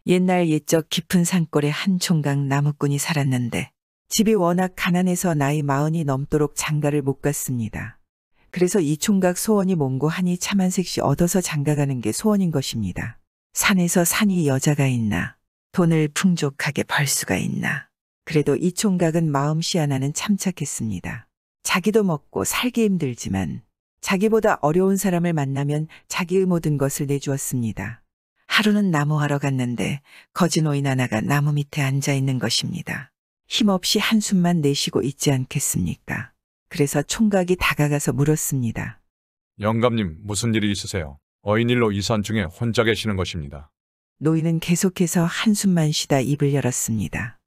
옛날 옛적 깊은 산골에 한 총각 나무꾼이 살았는데 집이 워낙 가난해서 나이 40이 넘도록 장가를 못 갔습니다. 그래서 이 총각 소원이 뭔고 하니 참 한 색씩 얻어서 장가가는 게 소원인 것입니다. 산에서 산이 여자가 있나, 돈을 풍족하게 벌 수가 있나. 그래도 이 총각은 마음씨 하나는 참 착했습니다. 자기도 먹고 살기 힘들지만 자기보다 어려운 사람을 만나면 자기의 모든 것을 내주었습니다. 하루는 나무하러 갔는데 거지 노인 하나가 나무 밑에 앉아 있는 것입니다. 힘없이 한숨만 내쉬고 있지 않겠습니까? 그래서 총각이 다가가서 물었습니다. 영감님, 무슨 일이 있으세요? 어인일로 이 산 중에 혼자 계시는 것입니다. 노인은 계속해서 한숨만 쉬다 입을 열었습니다.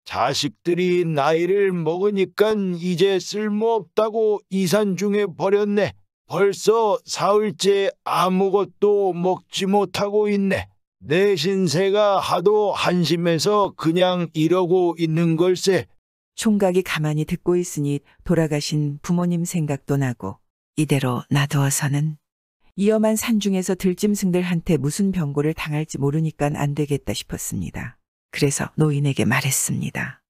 자식들이 나이를 먹으니까 이제 쓸모없다고 이 산 중에 버렸네. 벌써 사흘째 아무것도 먹지 못하고 있네. 내 신세가 하도 한심해서 그냥 이러고 있는 걸세. 총각이 가만히 듣고 있으니 돌아가신 부모님 생각도 나고 이대로 놔두어서는 위험한 산중에서 들짐승들한테 무슨 병고를 당할지 모르니까 안 되겠다 싶었습니다. 그래서 노인에게 말했습니다.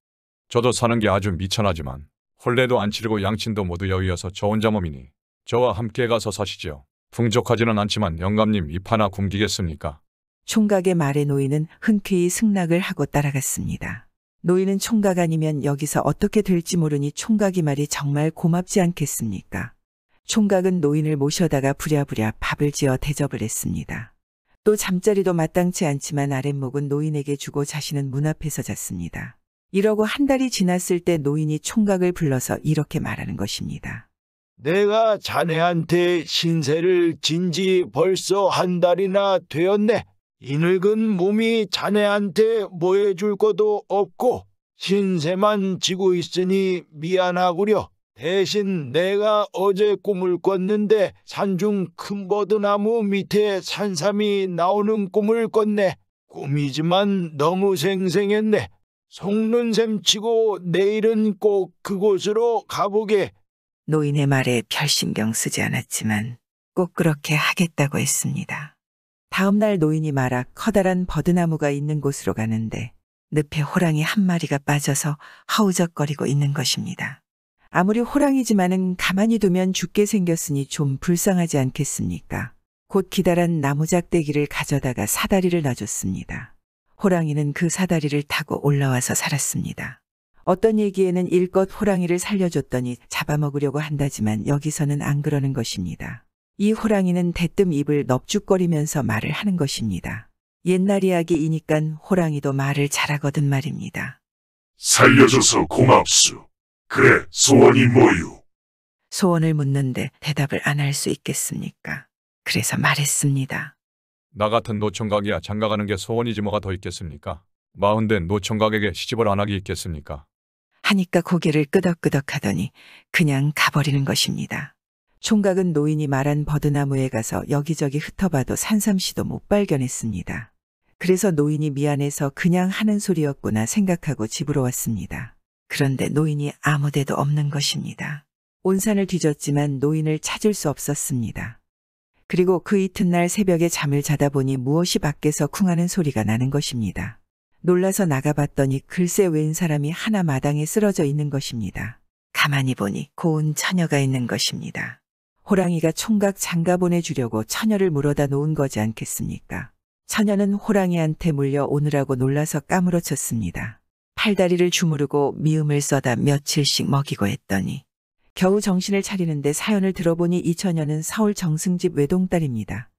저도 사는 게 아주 미천하지만 혼례도 안 치르고 양친도 모두 여의어서 저 혼자 몸이니 저와 함께 가서 사시지요. 풍족하지는 않지만 영감님 입 하나 굶기겠습니까? 총각의 말에 노인은 흔쾌히 승낙을 하고 따라갔습니다. 노인은 총각 아니면 여기서 어떻게 될지 모르니 총각이 말이 정말 고맙지 않겠습니까? 총각은 노인을 모셔다가 부랴부랴 밥을 지어 대접을 했습니다. 또 잠자리도 마땅치 않지만 아랫목은 노인에게 주고 자신은 문 앞에서 잤습니다. 이러고 한 달이 지났을 때 노인이 총각을 불러서 이렇게 말하는 것입니다. 내가 자네한테 신세를 진 지 벌써 한 달이나 되었네. 이 늙은 몸이 자네한테 뭐 해줄 것도 없고 신세만 지고 있으니 미안하구려. 대신 내가 어제 꿈을 꿨는데 산중 큰 버드나무 밑에 산삼이 나오는 꿈을 꿨네. 꿈이지만 너무 생생했네. 속는 셈 치고 내일은 꼭 그곳으로 가보게. 노인의 말에 별 신경 쓰지 않았지만 꼭 그렇게 하겠다고 했습니다. 다음 날 노인이 말아 커다란 버드나무가 있는 곳으로 가는데 늪에 호랑이 한 마리가 빠져서 허우적거리고 있는 것입니다. 아무리 호랑이지만은 가만히 두면 죽게 생겼으니 좀 불쌍하지 않겠습니까? 곧 기다란 나무작대기를 가져다가 사다리를 놔줬습니다. 호랑이는 그 사다리를 타고 올라와서 살았습니다. 어떤 얘기에는 일껏 호랑이를 살려줬더니 잡아먹으려고 한다지만 여기서는 안 그러는 것입니다. 이 호랑이는 대뜸 입을 넙죽거리면서 말을 하는 것입니다. 옛날 이야기이니깐 호랑이도 말을 잘하거든 말입니다. 살려줘서 고맙수. 그래, 소원이 뭐유? 소원을 묻는데 대답을 안 할 수 있겠습니까? 그래서 말했습니다. 나 같은 노총각이야 장가가는 게 소원이지 뭐가 더 있겠습니까? 마흔된 노총각에게 시집을 안 하기 있겠습니까? 하니까 고개를 끄덕끄덕 하더니 그냥 가버리는 것입니다. 총각은 노인이 말한 버드나무에 가서 여기저기 흩어봐도 산삼씨도 못 발견했습니다. 그래서 노인이 미안해서 그냥 하는 소리였구나 생각하고 집으로 왔습니다. 그런데 노인이 아무데도 없는 것입니다. 온 산을 뒤졌지만 노인을 찾을 수 없었습니다. 그리고 그 이튿날 새벽에 잠을 자다 보니 무엇이 밖에서 쿵하는 소리가 나는 것입니다. 놀라서 나가봤더니 글쎄 웬 사람이 하나 마당에 쓰러져 있는 것입니다. 가만히 보니 고운 처녀가 있는 것입니다. 호랑이가 총각 장가 보내주려고 처녀를 물어다 놓은 거지 않겠습니까? 처녀는 호랑이한테 물려오느라고 놀라서 까무러쳤습니다. 팔다리를 주무르고 미음을 써다 며칠씩 먹이고 했더니 겨우 정신을 차리는데 사연을 들어보니 이 처녀는 서울 정승집 외동딸입니다.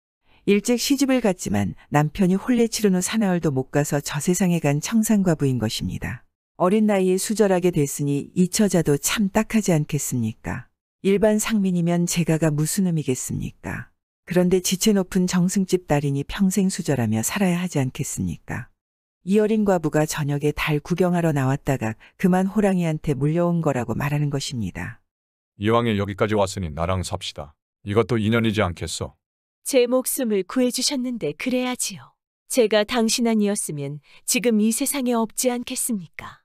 일찍 시집을 갔지만 남편이 혼례 치른 후 사나흘도 못 가서 저 세상에 간 청산과부인 것입니다. 어린 나이에 수절하게 됐으니 이 처자도 참 딱하지 않겠습니까? 일반 상민이면 제가가 무슨 의미겠습니까? 그런데 지체 높은 정승집 딸이니 평생 수절하며 살아야 하지 않겠습니까? 이 어린 과부가 저녁에 달 구경하러 나왔다가 그만 호랑이한테 물려온 거라고 말하는 것입니다. 이왕에 여기까지 왔으니 나랑 삽시다. 이것도 인연이지 않겠소? 제 목숨을 구해주셨는데 그래야지요. 제가 당신 아니었으면 지금 이 세상에 없지 않겠습니까?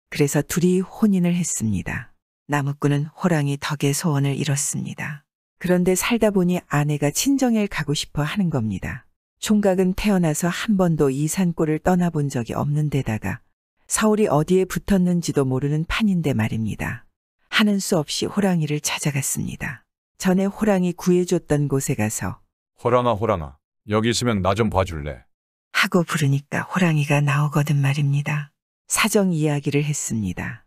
그래서 둘이 혼인을 했습니다. 나무꾼은 호랑이 덕에 소원을 이뤘습니다. 그런데 살다 보니 아내가 친정에 가고 싶어 하는 겁니다. 총각은 태어나서 한 번도 이 산골을 떠나본 적이 없는 데다가 서울이 어디에 붙었는지도 모르는 판인데 말입니다. 하는 수 없이 호랑이를 찾아갔습니다. 전에 호랑이 구해줬던 곳에 가서 호랑아, 여기 있으면 나 좀 봐줄래? 하고 부르니까 호랑이가 나오거든 말입니다. 사정 이야기를 했습니다.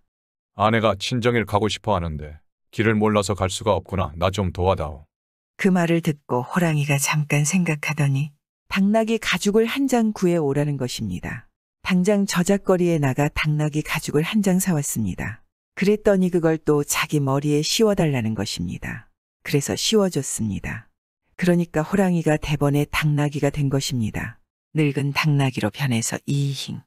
아내가 친정일 가고 싶어 하는데 길을 몰라서 갈 수가 없구나. 나 좀 도와다오. 그 말을 듣고 호랑이가 잠깐 생각하더니 당나귀 가죽을 한 장 구해 오라는 것입니다. 당장 저작거리에 나가 당나귀 가죽을 한 장 사왔습니다. 그랬더니 그걸 또 자기 머리에 씌워달라는 것입니다. 그래서 씌워줬습니다. 그러니까 호랑이가 대번에 당나귀가 된 것입니다. 늙은 당나귀로 변해서 이힝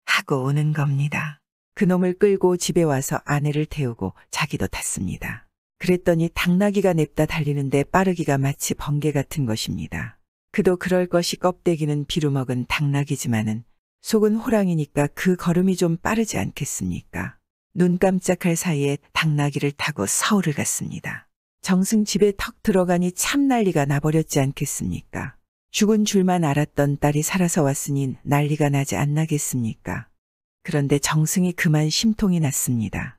하고 오는 겁니다. 그놈을 끌고 집에 와서 아내를 태우고 자기도 탔습니다. 그랬더니 당나귀가 냅다 달리는데 빠르기가 마치 번개 같은 것입니다. 그도 그럴 것이 껍데기는 비루먹은 당나귀지만은 속은 호랑이니까 그 걸음이 좀 빠르지 않겠습니까? 눈 깜짝할 사이에 당나귀를 타고 서울을 갔습니다. 정승 집에 턱 들어가니 참 난리가 나버렸지 않겠습니까? 죽은 줄만 알았던 딸이 살아서 왔으니 난리가 나지 않나겠습니까? 그런데 정승이 그만 심통이 났습니다.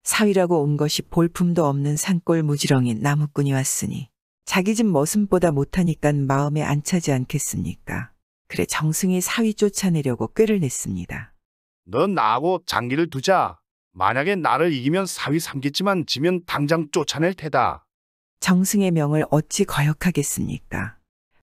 사위라고 온 것이 볼품도 없는 산골 무지렁이 나무꾼이 왔으니 자기 집 머슴보다 못하니깐 마음에 안 차지 않겠습니까? 그래 정승이 사위 쫓아내려고 꾀를 냈습니다. 넌 나하고 장기를 두자. 만약에 나를 이기면 사위 삼겠지만 지면 당장 쫓아낼 테다. 정승의 명을 어찌 거역하겠습니까?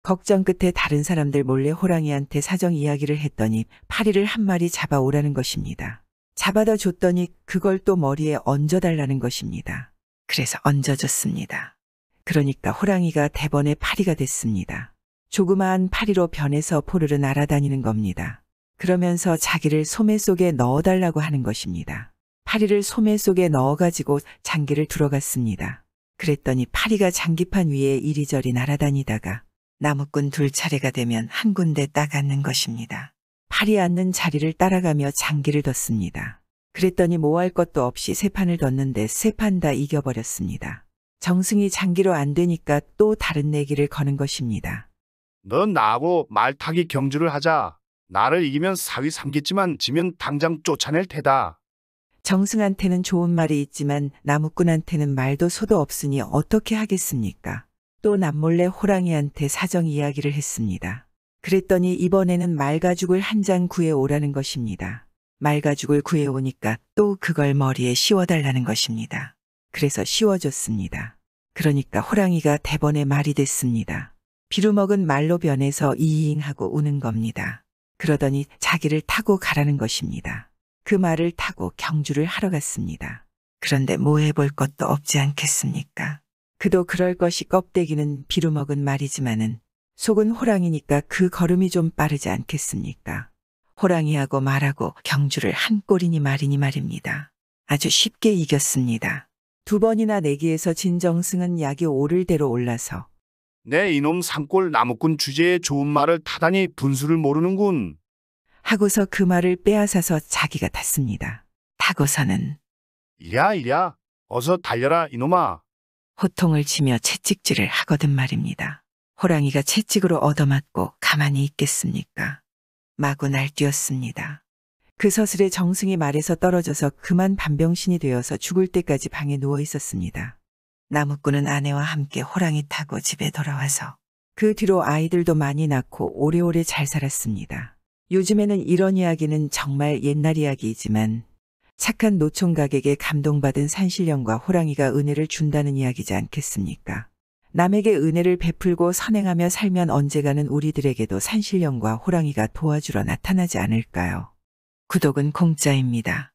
걱정 끝에 다른 사람들 몰래 호랑이한테 사정 이야기를 했더니 파리를 한 마리 잡아오라는 것입니다. 잡아다 줬더니 그걸 또 머리에 얹어달라는 것입니다. 그래서 얹어줬습니다. 그러니까 호랑이가 대번에 파리가 됐습니다. 조그마한 파리로 변해서 포르르 날아다니는 겁니다. 그러면서 자기를 소매 속에 넣어달라고 하는 것입니다. 파리를 소매 속에 넣어가지고 장기를 들어갔습니다. 그랬더니 파리가 장기판 위에 이리저리 날아다니다가 나무꾼 둘 차례가 되면 한 군데 딱 앉는 것입니다. 파리 앉는 자리를 따라가며 장기를 뒀습니다. 그랬더니 뭐 할 것도 없이 세 판을 뒀는데 세 판 다 이겨버렸습니다. 정승이 장기로 안 되니까 또 다른 내기를 거는 것입니다. 넌 나하고 말타기 경주를 하자. 나를 이기면 사위 삼겠지만 지면 당장 쫓아낼 테다. 정승한테는 좋은 말이 있지만 나무꾼한테는 말도 소도 없으니 어떻게 하겠습니까? 또 남몰래 호랑이한테 사정 이야기를 했습니다. 그랬더니 이번에는 말가죽을 한 장 구해오라는 것입니다. 말가죽을 구해오니까 또 그걸 머리에 씌워달라는 것입니다. 그래서 씌워줬습니다. 그러니까 호랑이가 대번에 말이 됐습니다. 비루먹은 말로 변해서 이잉하고 우는 겁니다. 그러더니 자기를 타고 가라는 것입니다. 그 말을 타고 경주를 하러 갔습니다. 그런데 뭐 해볼 것도 없지 않겠습니까? 그도 그럴 것이 껍데기는 비루먹은 말이지만은 속은 호랑이니까 그 걸음이 좀 빠르지 않겠습니까? 호랑이하고 말하고 경주를 한 꼴이니 말이니 말입니다. 아주 쉽게 이겼습니다. 두 번이나 내기에서 진 정승은 약이 오를 대로 올라서 내 이놈 산골 나무꾼 주제에 좋은 말을 타다니 분수를 모르는군. 하고서 그 말을 빼앗아서 자기가 탔습니다. 타고서는 이랴 어서 달려라 이놈아. 호통을 치며 채찍질을 하거든 말입니다. 호랑이가 채찍으로 얻어맞고 가만히 있겠습니까? 마구 날뛰었습니다. 그 서슬에 정승이 말에서 떨어져서 그만 반병신이 되어서 죽을 때까지 방에 누워 있었습니다. 나무꾼은 아내와 함께 호랑이 타고 집에 돌아와서 그 뒤로 아이들도 많이 낳고 오래오래 잘 살았습니다. 요즘에는 이런 이야기는 정말 옛날 이야기이지만 착한 노총각에게 감동받은 산신령과 호랑이가 은혜를 준다는 이야기지 않겠습니까? 남에게 은혜를 베풀고 선행하며 살면 언젠가는 우리들에게도 산신령과 호랑이가 도와주러 나타나지 않을까요? 구독은 공짜입니다.